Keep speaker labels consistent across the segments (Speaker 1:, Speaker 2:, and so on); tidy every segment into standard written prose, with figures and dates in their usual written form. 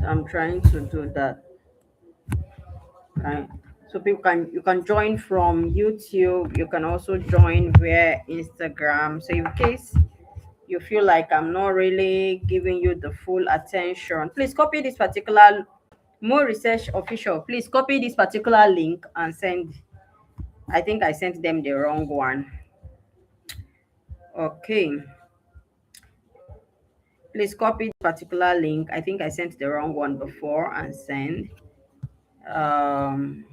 Speaker 1: I'm trying to do that. Right. So people can you can join from YouTube. You can also join via Instagram. So in case you feel like I'm not really giving you the full attention, please copy this particular more research official. Please copy this particular link and send. I think I sent them the wrong one. Okay. Please copy this particular link. I think I sent the wrong one before and send. Um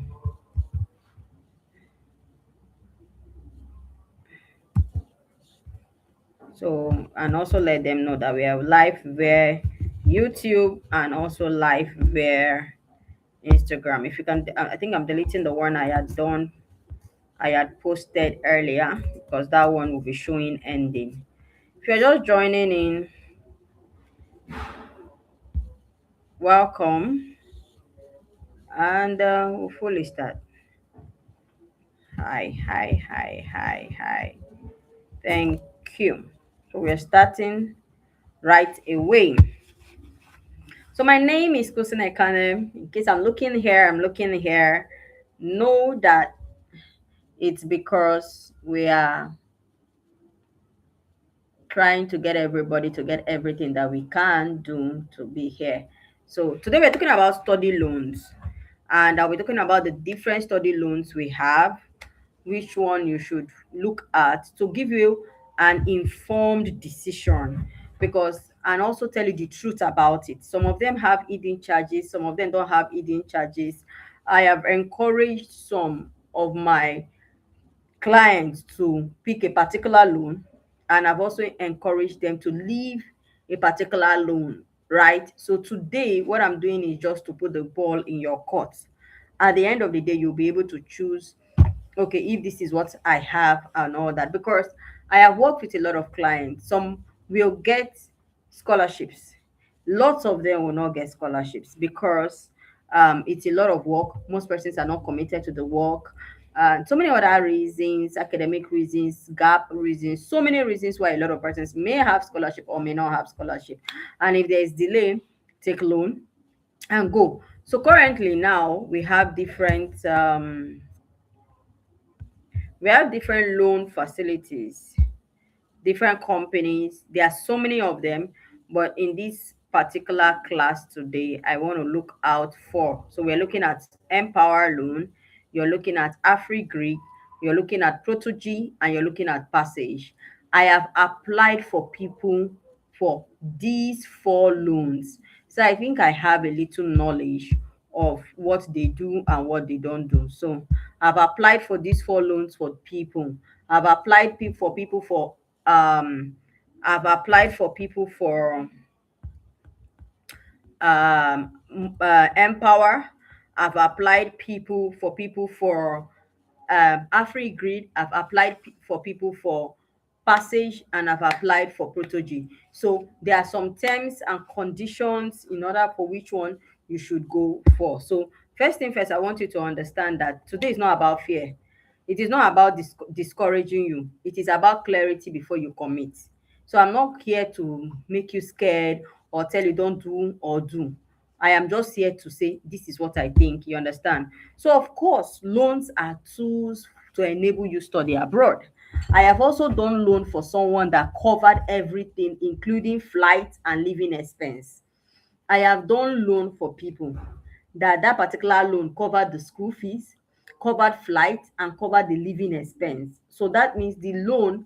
Speaker 1: So, and also let them know that we are live via YouTube and also live via Instagram. If you can, I think I'm deleting the one I had posted earlier because that one will be showing ending. If you're just joining in, welcome and we'll fully start. Hi, hi, hi, hi, hi. Thank you. So we're starting right away. So my name is Kusina Ekane. In case I'm looking here. Know that it's because we are trying to get everybody to get everything that we can do to be here. So today we're talking about study loans, and we're talking about the different study loans we have, which one you should look at to give you an informed decision, because and also tell you the truth about it. Some of them have hidden charges, some of them don't have hidden charges. I have encouraged some of my clients to pick a particular loan, and I've also encouraged them to leave a particular loan, right? So today what I'm doing is just to put the ball in your court. At the end of the day, you'll be able to choose, okay, if this is what I have and all that, because I have worked with a lot of clients. Some will get scholarships, lots of them will not get scholarships because it's a lot of work. Most persons are not committed to the work, and so many other reasons, academic reasons, gap reasons, so many reasons why a lot of persons may have scholarship or may not have scholarship. And if there is delay, take loan and go. So currently now we have different loan facilities, different companies. There are so many of them, but in this particular class today, I want to look out for. So we're looking at Mpower loan, you're looking at Africed, you're looking at Prodigy, and you're looking at Passage. I have applied for people for these four loans. So I think I have a little knowledge of what they do and what they don't do. So I've applied for these four loans for people. I've applied for people for um I've applied for people for Empower. I've applied people for Afrigrid. I've applied for people for Passage, and I've applied for Prodigy. So there are some terms and conditions in order for which one you should go for. So first thing first, I want you to understand that today is not about fear. It is not about discouraging you. It is about clarity before you commit. So I'm not here to make you scared or tell you don't do or do. I am just here to say this is what I think. You understand? So of course, loans are tools to enable you study abroad. I have also done loan for someone that covered everything, including flight and living expense. I have done loan for people that particular loan covered the school fees, covered flight, and covered the living expense. So that means the loan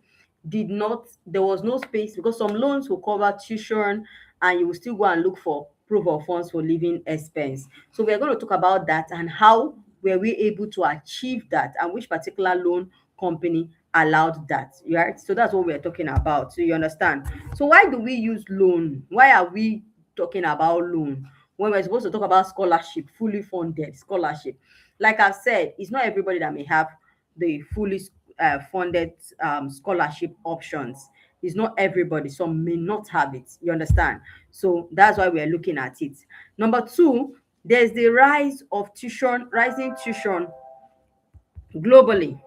Speaker 1: did not, there was no space, because some loans will cover tuition and you will still go and look for proof of funds for living expense. So we're going to talk about that and how were we able to achieve that and which particular loan company allowed that, right? So that's what we're talking about. So you understand? So why do we use loan? Why are we talking about loan when we're supposed to talk about scholarship, fully funded scholarship? Like I've said, it's not everybody that may have the fully funded scholarship options. It's not everybody. Some may not have it. You understand? So that's why we're looking at it. Number two, there's the rising tuition globally.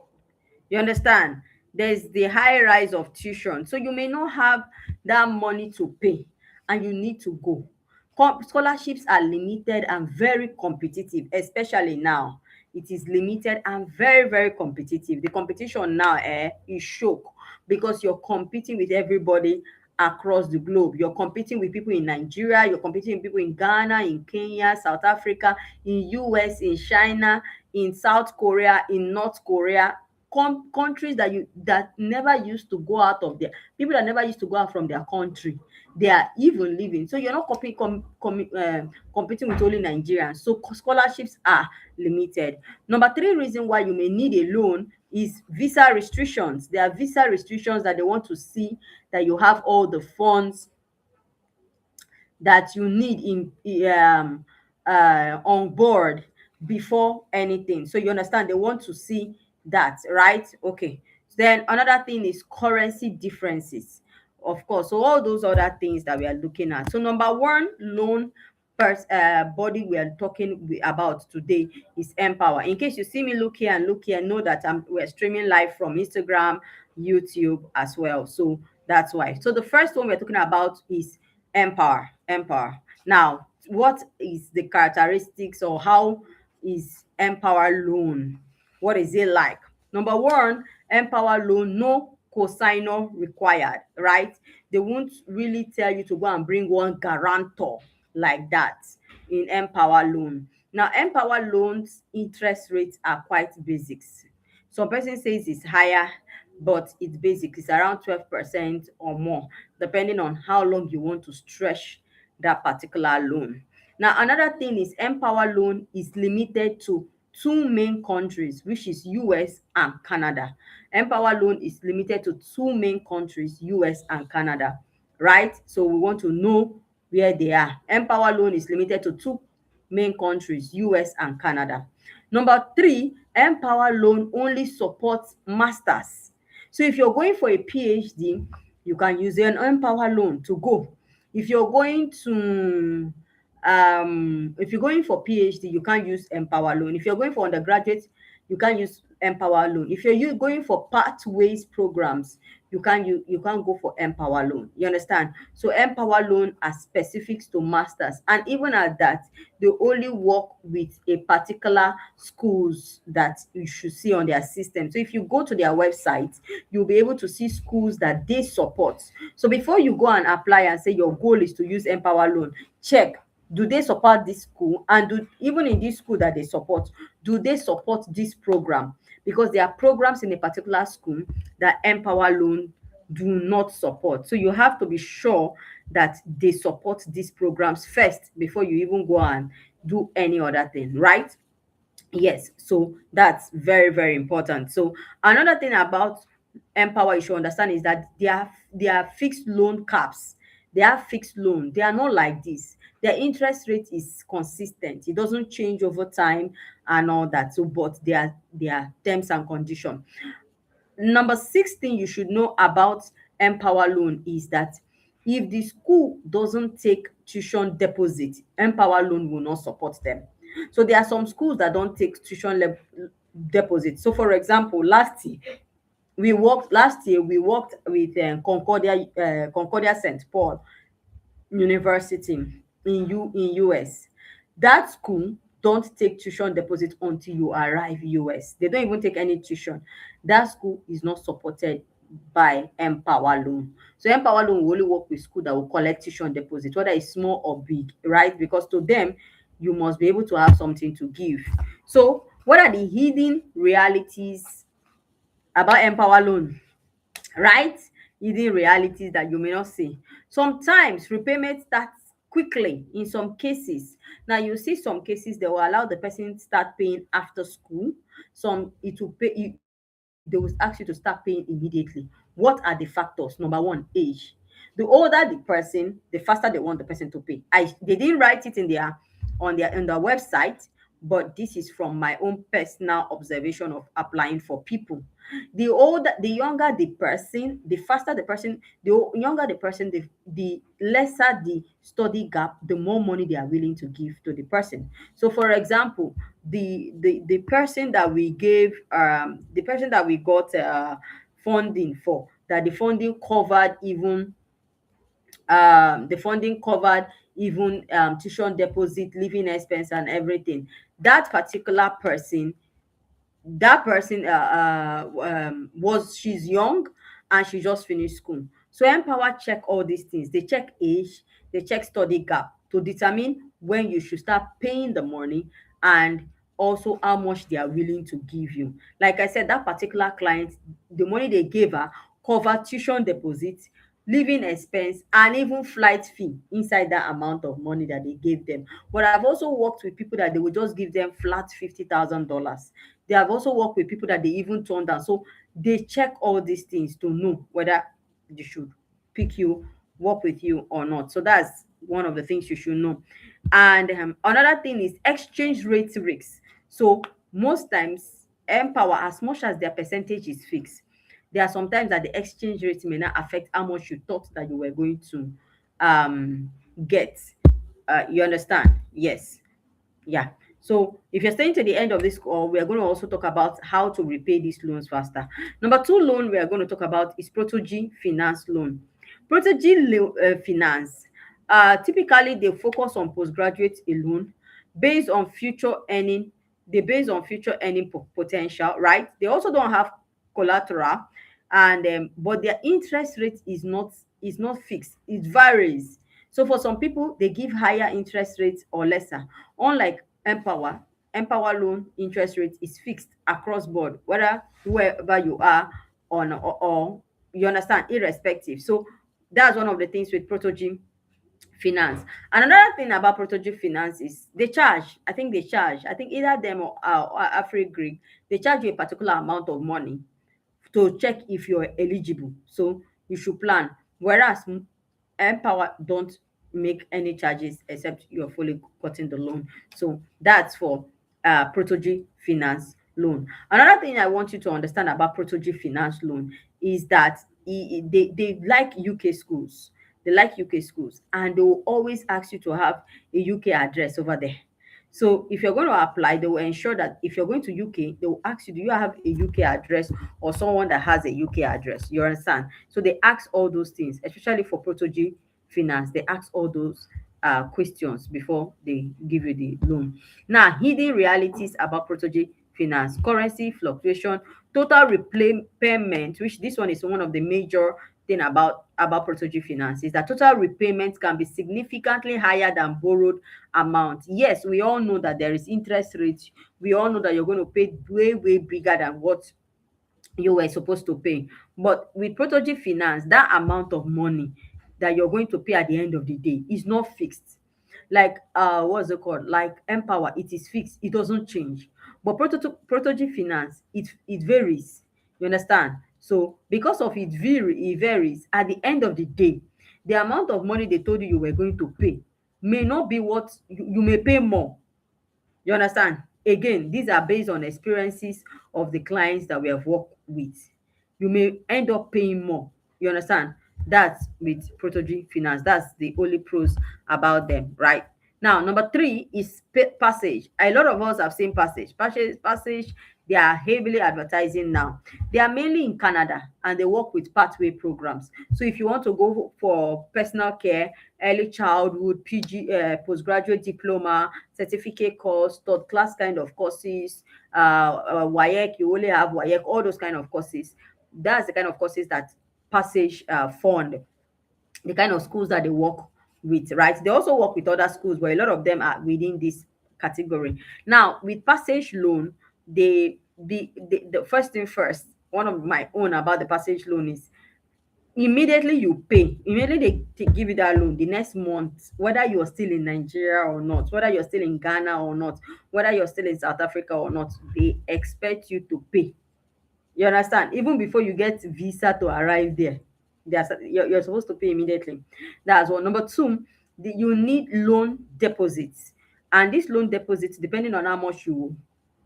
Speaker 1: You understand? There's the high rise of tuition. So you may not have that money to pay and you need to go. Scholarships are limited and very competitive, especially now. It is limited and very, very competitive. The competition now is choke, because you're competing with everybody across the globe. You're competing with people in Nigeria, you're competing with people in Ghana, in Kenya, South Africa, in US, in China, in South Korea, in North Korea, countries that never used to go out of their people that never used to go out from their country, they are even living. So you're not competing with only Nigerians. So scholarships are limited. Number three reason why you may need a loan is visa restrictions. There are visa restrictions that they want to see that you have all the funds that you need on board before anything. So you understand, they want to see that, right? Okay. Then another thing is currency differences, of course. So all those other things that we are looking at. So number one loan body we are talking about today is Mpower. In case you see me look here and look here, know that we're streaming live from Instagram, YouTube as well. So that's why. So the first one we're talking about is Mpower. Now, what is the characteristics, or how is Mpower loan? What is it like? Number one, Mpower loan, no cosigner required, right? They won't really tell you to go and bring one guarantor like that in Mpower loan. Now, Mpower loans interest rates are quite basics. Some person says it's higher, but it's basic. It's around 12% or more, depending on how long you want to stretch that particular loan. Now, another thing is Mpower loan is limited to two main countries, which is US and Canada. Mpower loan is limited to two main countries, US and Canada, right? So we want to know where they are. Mpower loan is limited to two main countries, US and Canada. Number three, Mpower loan only supports masters. So if you're going for a PhD, you can use an Mpower loan to go. If you're going to if you're going for PhD, you can't use Mpower loan. If you're going for undergraduate, you can't use Mpower loan. If you're going for pathways programs, you can't go for Mpower loan. You understand? So Mpower loan are specifics to masters, and even at that, they only work with a particular schools that you should see on their system. So if you go to their website, you'll be able to see schools that they support. So before you go and apply and say your goal is to use Mpower loan, check, do they support this school, and even in this school that they support, do they support this program? Because there are programs in a particular school that Mpower loan do not support. So you have to be sure that they support these programs first before you even go and do any other thing, right? Yes, so that's very, very important. So another thing about Mpower you should understand is that they are fixed loan caps. They are fixed loan. They are not like this. Their interest rate is consistent. It doesn't change over time and all that. So, but their terms and condition. Number six thing you should know about Mpower loan is that if the school doesn't take tuition deposit, Mpower loan will not support them. So there are some schools that don't take deposit. So for example, last year we worked with Concordia St. Paul University in US. That school don't take tuition deposit until you arrive US. They don't even take any tuition. That school is not supported by Mpower loan. So Mpower loan will only work with school that will collect tuition deposit, whether it's small or big, right? Because to them, you must be able to have something to give. So what are the hidden realities about Mpower loan? Right? Hidden realities that you may not see. Sometimes repayment starts quickly in some cases. Now you see some cases they will allow the person start paying after school. Some it will pay they will ask you to start paying immediately. What are the factors? Number one, age. The older the person, the faster they want the person to pay. They didn't write it in their website, but this is from my own personal observation of applying for people. The younger the person, the faster the person, younger the person, the lesser the study gap, the more money they are willing to give to the person. So for example, the person that we gave the person that we got funding for, that the funding covered even The funding covered even tuition deposit, living expense, and everything. That particular person, was she's young and she just finished school. So Empower check all these things. They check age, they check study gap to determine when you should start paying the money, and also how much they are willing to give you. Like I said, that particular client, the money they gave her cover tuition deposit, living expense, and even flight fee inside that amount of money that they gave them. But I've also worked with people that they will just give them flat $50,000. They have also worked with people that they even turned down. So they check all these things to know whether they should pick you, work with you or not. So that's one of the things you should know. And another thing is exchange rate risks. So most times, Empower, as much as their percentage is fixed, there are sometimes that the exchange rate may not affect how much you thought that you were going to get. You understand? Yes. Yeah. So if you're staying to the end of this call, we are going to also talk about how to repay these loans faster. Number two loan we are going to talk about is Prodigy Finance loan. Finance, typically they focus on postgraduate loan based on future earning. They base on future earning potential, right? They also don't have collateral, and but their interest rate is not fixed. It varies. So for some people, they give higher interest rates or lesser. Unlike Empower loan interest rate is fixed across board, whether wherever you are on or you understand, irrespective. So that's one of the things with Prodigy Finance. And another thing about Prodigy Finance is they charge. I think they charge. I think either them or Africed, they charge you a particular amount of money to check if you're eligible. So you should plan. Whereas Empower don't make any charges except you're fully cutting the loan. So that's for Prodigy Finance loan. Another thing I want you to understand about Prodigy Finance loan is that they like UK schools. They like UK schools, and they will always ask you to have a UK address over there. So if you're going to apply, they will ensure that if you're going to UK, they will ask you, do you have a UK address or someone that has a UK address? You understand? So they ask all those things, especially for Prodigy Finance. They ask all those questions before they give you the loan. Now, hidden realities about Prodigy Finance: currency fluctuation, total repayment, which this one is one of the major thing about Prodigy Finance, is that total repayment can be significantly higher than borrowed amount. Yes, we all know that there is interest rate. We all know that you're going to pay way bigger than what you were supposed to pay. But with Prodigy Finance, that amount of money that you're going to pay at the end of the day is not fixed. Like what's it called? Like Empower, it is fixed, it doesn't change. But Prodigy Finance, it varies. You understand? So because of it varies, at the end of the day, the amount of money they told you were going to pay may not be what you may pay more. You understand? Again, these are based on experiences of the clients that we have worked with. You may end up paying more. You understand? That's with Prodigy Finance. That's the only pros about them, right? Now, number three is Passage. A lot of us have seen Passage, they are heavily advertising now. They are mainly in Canada and they work with pathway programs. So if you want to go for personal care, early childhood, PG, postgraduate diploma, certificate course, third class kind of courses, WAEC, you only have WAEC, all those kind of courses. That's the kind of courses that Passage fund, the kind of schools that they work with, right? They also work with other schools, but a lot of them are within this category. Now, with Passage loan, the first thing first, one of my own about the Passage loan is immediately they give you that loan the next month, whether you're still in Nigeria or not, whether you're still in Ghana or not, whether you're still in South Africa or not, they expect you to pay. You understand? Even before you get visa to arrive there, you're supposed to pay immediately. That's one. Number two, you need loan deposits. And these loan deposits, depending on how much you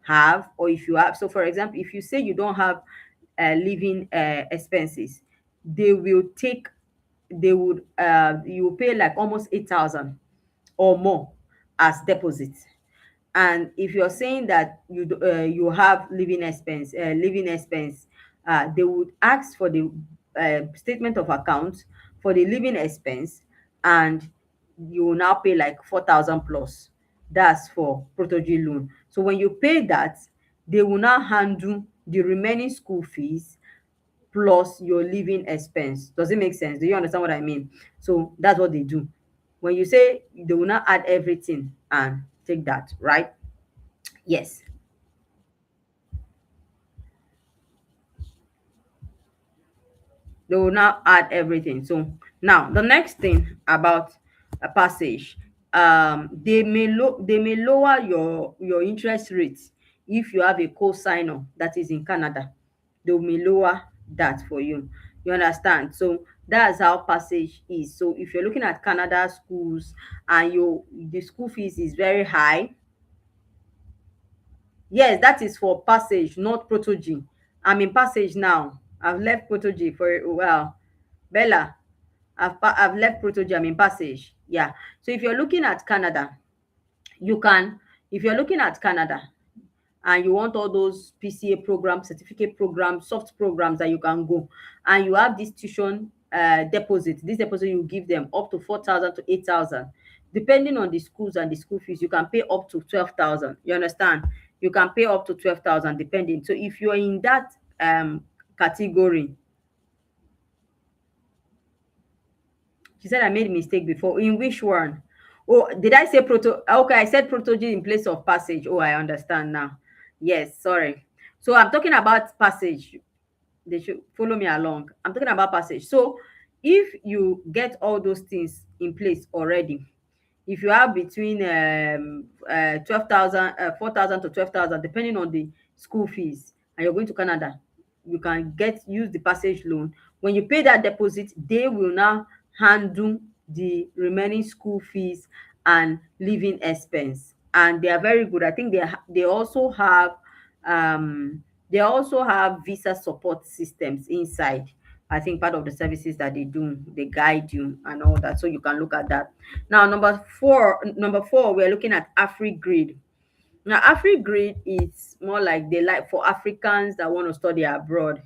Speaker 1: have, or if you have. So, for example, if you say you don't have living expenses, they will take, they would, you will pay like almost 8,000 or more as deposits. And if you're saying that you have living expense, they would ask for the statement of account for the living expense, and you will now pay like 4,000 plus. That's for Prodigy loan. So when you pay that, they will now handle the remaining school fees plus your living expense. Does it make sense? Do you understand what I mean? So that's what they do. When you say they will not add everything and take that, right? Yes. They will now add everything. So now the next thing about a passage, they may lower your interest rates if you have a co-signer that is in Canada. They may lower that for you. You understand? So that's how passage is. So if you're looking at Canada schools and the school fees is very high, yes, that is for passage, not Prodigy. I'm in passage now. I've left Prodigy for a while. Bella, I've left Prodigy. I'm in passage. Yeah. So if you're looking at Canada, you can. If you're looking at Canada, and you want all those PCA programs, certificate programs, soft programs that you can go, and you have this tuition deposit. This deposit you give them up to 4,000 to 8,000, depending on the schools and the school fees. You can pay up to 12,000. You understand? You can pay up to 12,000 depending. So if you're in that category, she said I made a mistake before. In which one? Oh, did I say proto? Okay, I said Prodigy in place of passage. Oh, I understand now. Yes, sorry. So I'm talking about passage. They should follow me along. I'm talking about passage. So if you get all those things in place already, if you have between 12,000, 4,000 to 12,000, depending on the school fees, and you're going to Canada, you can use the passage loan. When you pay that deposit, they will now handle the remaining school fees and living expense. And they are very good. I think they also have visa support systems inside. I think part of the services that they do, they guide you and all that. So you can look at that. Now, number four, we're looking at AfriGrid. Now, AfriGrid is more like they like for Africans that want to study abroad,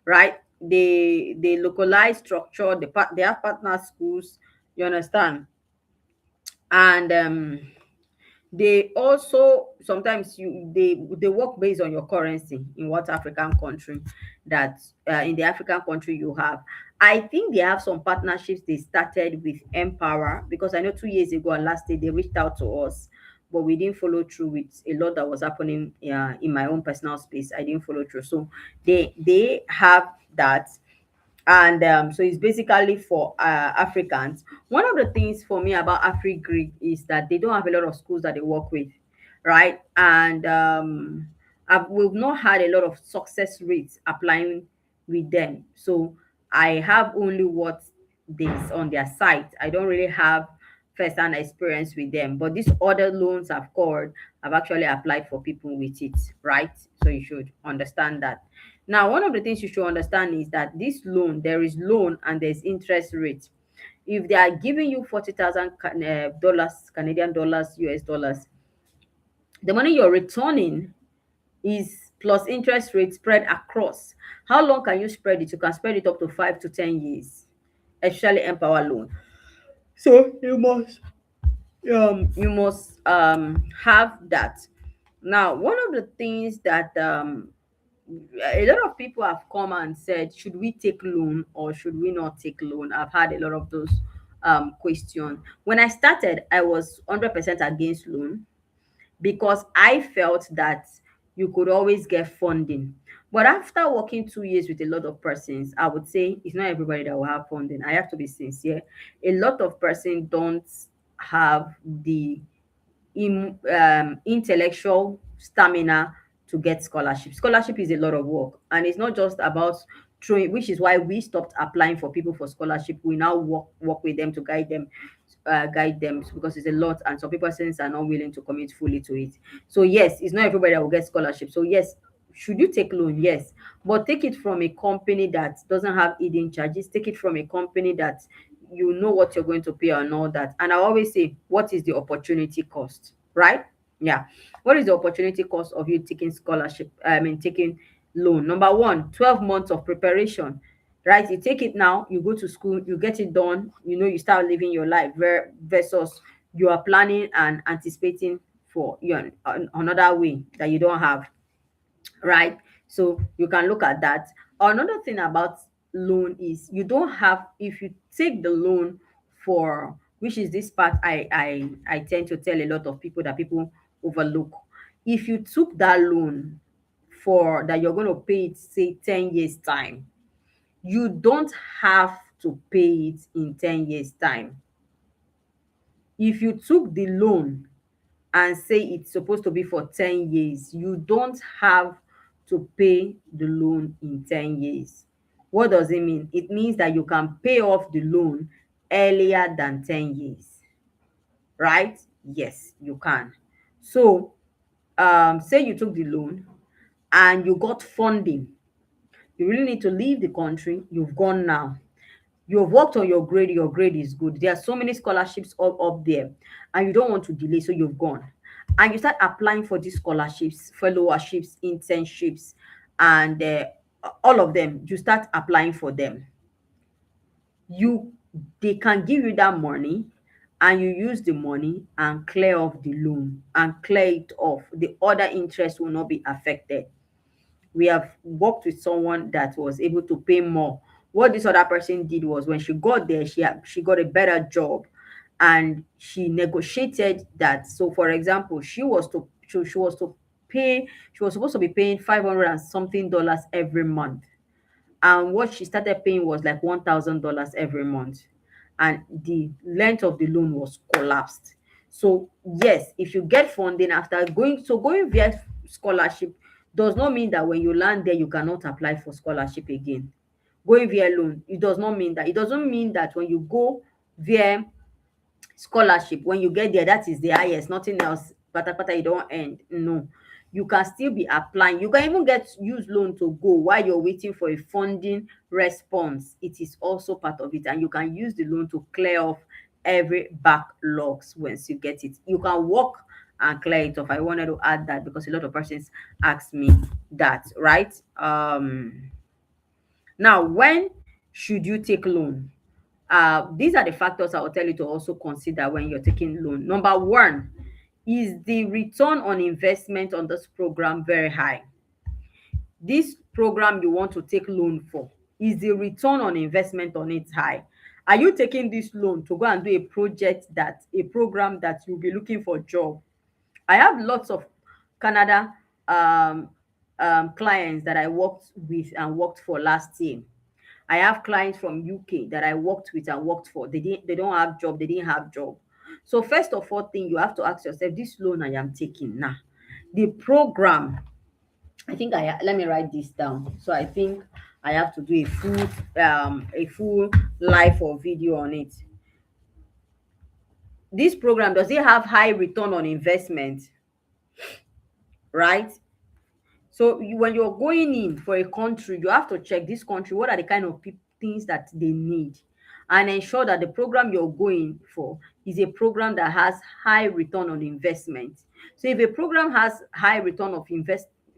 Speaker 1: right? They localize structure, they have partner schools, you understand? And they also sometimes they work based on your currency in what African country that in the African country you have. I think they have some partnerships they started with Mpower, because I know 2 years ago and last year they reached out to us, but we didn't follow through with a lot that was happening in my own personal space. I didn't follow through. So they have that. And so it's basically for Africans. One of the things for me about AfriGrid is that they don't have a lot of schools that they work with, right? And we've not had a lot of success rates applying with them. So I have only what this on their site. I don't really have first-hand experience with them, but these other loans I've called, I've actually applied for people with it, right? So you should understand that. Now, one of the things you should understand is that this loan, there is loan and there's interest rate. If they are giving you 40,000 dollars, Canadian dollars, US dollars, the money you're returning is plus interest rate spread across. How long can you spread it? You can spread it up to 5 to 10 years, especially Empower loan. So you must have that. Now, one of the things that a lot of people have come and said, should we take loan or should we not take loan? I've had a lot of those questions. When I started, I was 100% against loan because I felt that you could always get funding. But after working 2 years with a lot of persons, I would say it's not everybody that will have funding. I have to be sincere. A lot of persons don't have the intellectual stamina to get scholarship. Scholarship is a lot of work, and it's not just about throwing, which is why we stopped applying for people for scholarship. We now work with them to guide them because it's a lot, and some people since are not willing to commit fully to it. So yes, it's not everybody that will get scholarship. So yes, should you take loan? Yes, but take it from a company that doesn't have hidden charges. Take it from a company that you know what you're going to pay and all that. And I always say, what is the opportunity cost, right? Yeah. What is the opportunity cost of you taking scholarship? I mean, taking loan. Number one, 12 months of preparation. right? You take it now, you go to school, you get it done, you start living your life, versus you are planning and anticipating for another way that you don't have, right? So you can look at that. Another thing about loan is you don't have, if you take the loan for, which is this part I tend to tell a lot of people that people overlook. If you took that loan for that you're going to pay it, say 10 years time, you don't have to pay it in 10 years time. If you took the loan and say it's supposed to be for 10 years, you don't have to pay the loan in 10 years. What does it mean? It means that you can pay off the loan earlier than 10 years, right? Yes, you can. So, say you took the loan and you got funding. You really need to leave the country. You've gone now. You've worked on your grade is good. There are so many scholarships up there, and you don't want to delay, so you've gone. And you start applying for these scholarships, fellowships, internships, and all of them. You start applying for them. You They can give you that money, and you use the money and clear off the loan and clear it off. The other interest will not be affected. We have worked with someone that was able to pay more. What this other person did was, when she got there, she got a better job, and she negotiated that. So, for example, she was to pay, she was supposed to be paying 500 and something dollars every month, and what she started paying was like $1,000 every month, and the length of the loan was collapsed. So yes, if you get funding after going via scholarship does not mean that when you land there you cannot apply for scholarship again. Going via loan, it does not mean that. It doesn't mean that when you go via scholarship, when you get there, that is the highest, nothing else. Patapata, you don't end. No, you can still be applying. You can even get use loan to go while you're waiting for a funding response. It is also part of it, and you can use the loan to clear off every backlogs once you get it. You can work and clear it off. I wanted to add that because a lot of persons ask me that, right? Now, when should you take loan? These are the factors I will tell you to also consider when you're taking loan. Number one, is the return on investment on this program very high? This program you want to take loan for, is the return on investment on it high? Are you taking this loan to go and do a program that you'll be looking for job? I have lots of Canada clients that I worked with and worked for last year. I have clients from UK that I worked with and worked for. They don't have job, they didn't have job. So first of all thing, you have to ask yourself, this loan I am taking now, the program, I think let me write this down. So I think I have to do a full live or video on it. This program, does it have high return on investment? Right? So when you're going in for a country, you have to check this country, what are the kind of things that they need, and ensure that the program you're going for is a program that has high return on investment. So if a program has high return of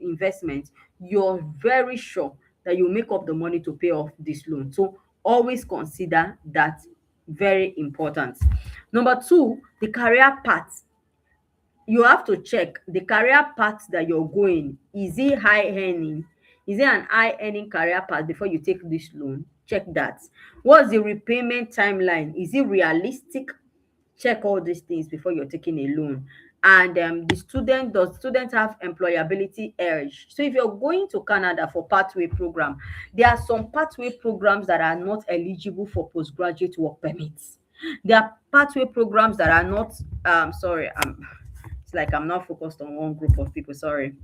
Speaker 1: investment, you're very sure that you make up the money to pay off this loan. So always consider that, very important. Number two, the career path. You have to check the career path that you're going. Is it high earning? Is it an high earning career path before you take this loan? Check that. What's the repayment timeline? Is it realistic? Check all these things before you're taking a loan. And does student have employability urge? So if you're going to Canada for pathway program, there are some pathway programs that are not eligible for postgraduate work permits. There are pathway programs that are not sorry, it's like I'm not focused on one group of people, sorry.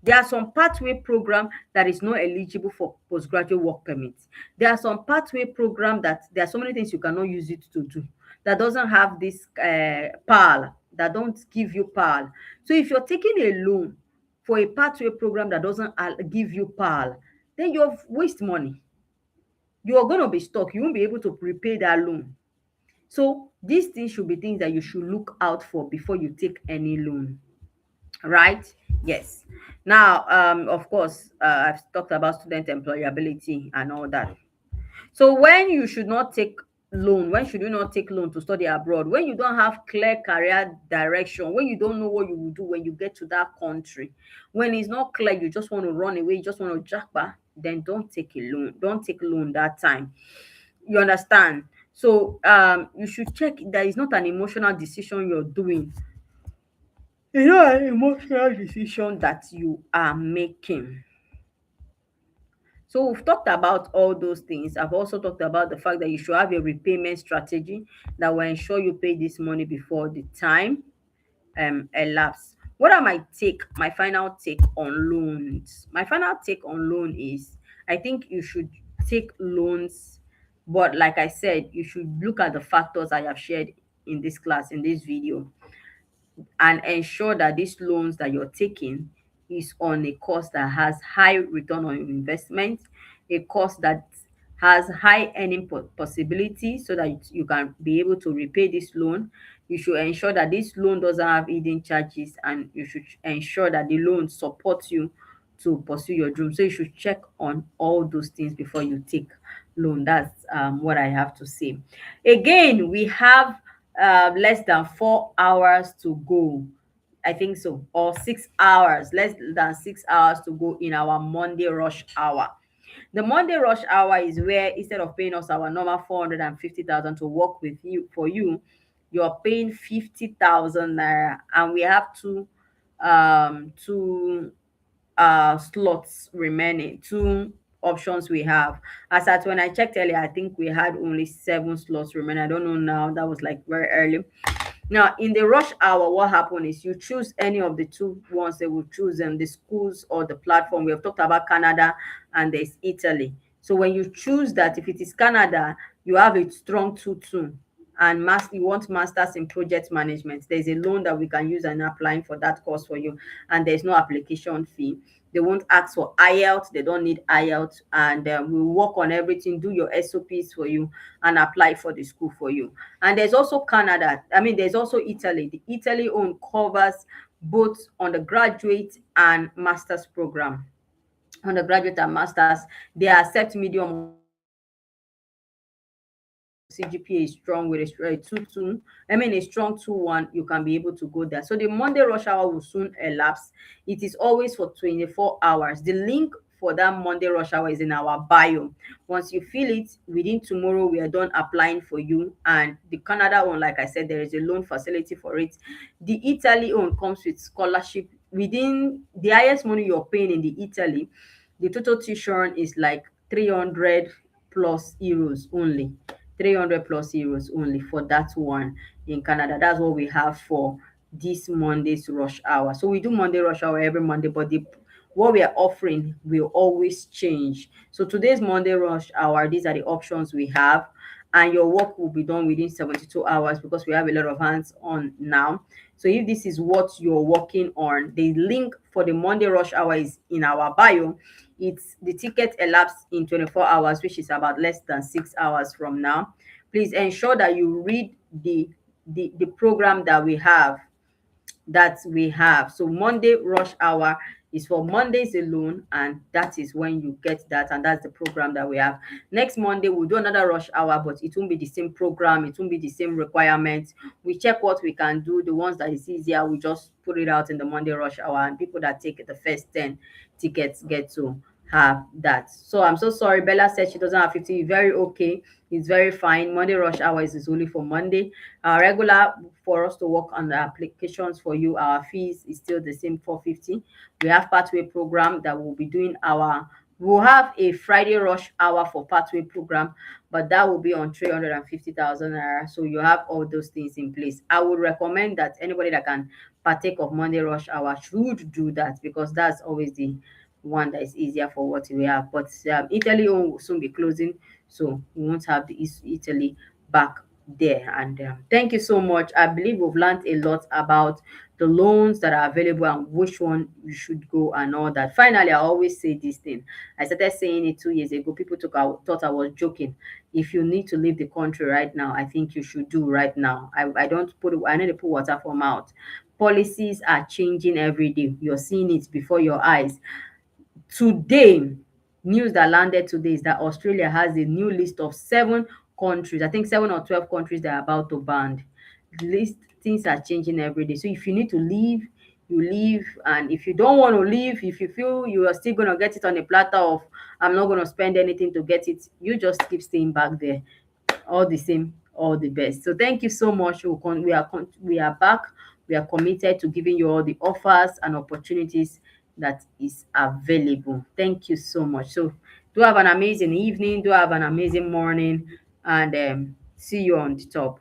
Speaker 1: There are some pathway program that is not eligible for postgraduate work permits. There are some pathway program that there are so many things you cannot use it to do, that doesn't have this PAL, that don't give you PAL. So if you're taking a loan for a pathway program that doesn't give you PAL, then you waste money. You are going to be stuck. You won't be able to repay that loan. So these things should be things that you should look out for before you take any loan, right? Yes. Now, of course, I've talked about student employability and all that. So when you should not take loan, when should you not take loan to study abroad? When you don't have clear career direction, when you don't know what you will do when you get to that country, when it's not clear, you just want to run away, you just want to jackpot, then don't take a loan. Don't take loan that time. You understand? So you should check that it's not an emotional decision you're doing. It's not an emotional decision that you are making. So we've talked about all those things. I've also talked about the fact that you should have a repayment strategy that will ensure you pay this money before the time elapse. What are my final take on loans? My final take on loan is I think you should take loans, but like I said, you should look at the factors I have shared in this class, in this video, and ensure that these loans that you're taking is on a course that has high return on investment, a course that has high earning possibility so that you can be able to repay this loan. You should ensure that this loan doesn't have hidden charges, and you should ensure that the loan supports you to pursue your dream. So you should check on all those things before you take loan. That's what I have to say. Again, we have less than 4 hours to go. I think so, or 6 hours, less than 6 hours to go in our Monday rush hour. The Monday rush hour is where instead of paying us our normal 450,000 to work with you for you, you're paying 50,000 naira, and we have two slots remaining, two options we have. As at when I checked earlier, I think we had only 7 slots remaining. I don't know now, that was like very early. Now, in the rush hour, what happened is you choose any of the two ones. They will choose them, the schools or the platform. We have talked about Canada and there's Italy. So when you choose that, if it is Canada, you have a strong 2-2, and you want masters in project management. There's a loan that we can use and applying for that course for you, and there's no application fee. They won't ask for IELTS. They don't need IELTS, and we'll work on everything, do your SOPs for you, and apply for the school for you. And there's also Canada. I mean, there's also Italy. The Italy own covers both undergraduate and master's program. Undergraduate and masters, they accept medium or CGPA is strong with a 2-2. I mean, a strong 2-1, you can be able to go there. So the Monday rush hour will soon elapse. It is always for 24 hours. The link for that Monday rush hour is in our bio. Once you fill it, within tomorrow, we are done applying for you. And the Canada one, like I said, there is a loan facility for it. The Italy one comes with scholarship. Within the highest money you're paying in the Italy, the total tuition is like 300 plus euros only. 300 plus euros only for that one in Canada. That's what we have for this Monday's rush hour. So we do Monday rush hour every Monday, but what we are offering will always change. So today's Monday rush hour, these are the options we have, and your work will be done within 72 hours because we have a lot of hands on now. So if this is what you're working on, the link for the Monday rush hour is in our bio. It's the ticket elapsed in 24 hours, which is about less than 6 hours from now. Please ensure that you read the program that we have. So Monday rush hour is for Mondays alone, and that is when you get that, and that's the program that we have. Next Monday we'll do another rush hour, but it won't be the same program, it won't be the same requirements. We check what we can do. The ones that is easier, we just put it out in the Monday rush hour, and people that take the first 10 tickets get to have that. So I'm so sorry, Bella said she doesn't have 50. Very okay, it's very fine. Monday rush hour is only for Monday. Regular, for us to work on the applications for you, our fees is still the same, 450. We have pathway program that we'll be doing we'll have a Friday rush hour for pathway program, but that will be on 350,000 naira. So you have all those things in place. I would recommend that anybody that can partake of Monday rush hour should do that, because that's always the one that is easier for what we have. But Italy will soon be closing, so we won't have the Italy back there. And thank you so much. I believe we've learned a lot about the loans that are available and which one you should go and all that. Finally, I always say this thing. I started saying it 2 years ago. People thought I was joking. If you need to leave the country right now, I think you should do right now. I don't put I need to put water for mouth. Policies are changing every day. You're seeing it before your eyes. Today, news that landed today is that Australia has a new list of 7 countries. I think 7 or 12 countries that are about to ban. The list, things are changing every day. So if you need to leave, you leave. And if you don't want to leave, if you feel you are still going to get it on a platter of, I'm not going to spend anything to get it, you just keep staying back there. All the same, all the best. So thank you so much. We are back. We are committed to giving you all the offers and opportunities that is available. Thank you so much. So do have an amazing evening. Do have an amazing morning, and see you on the top.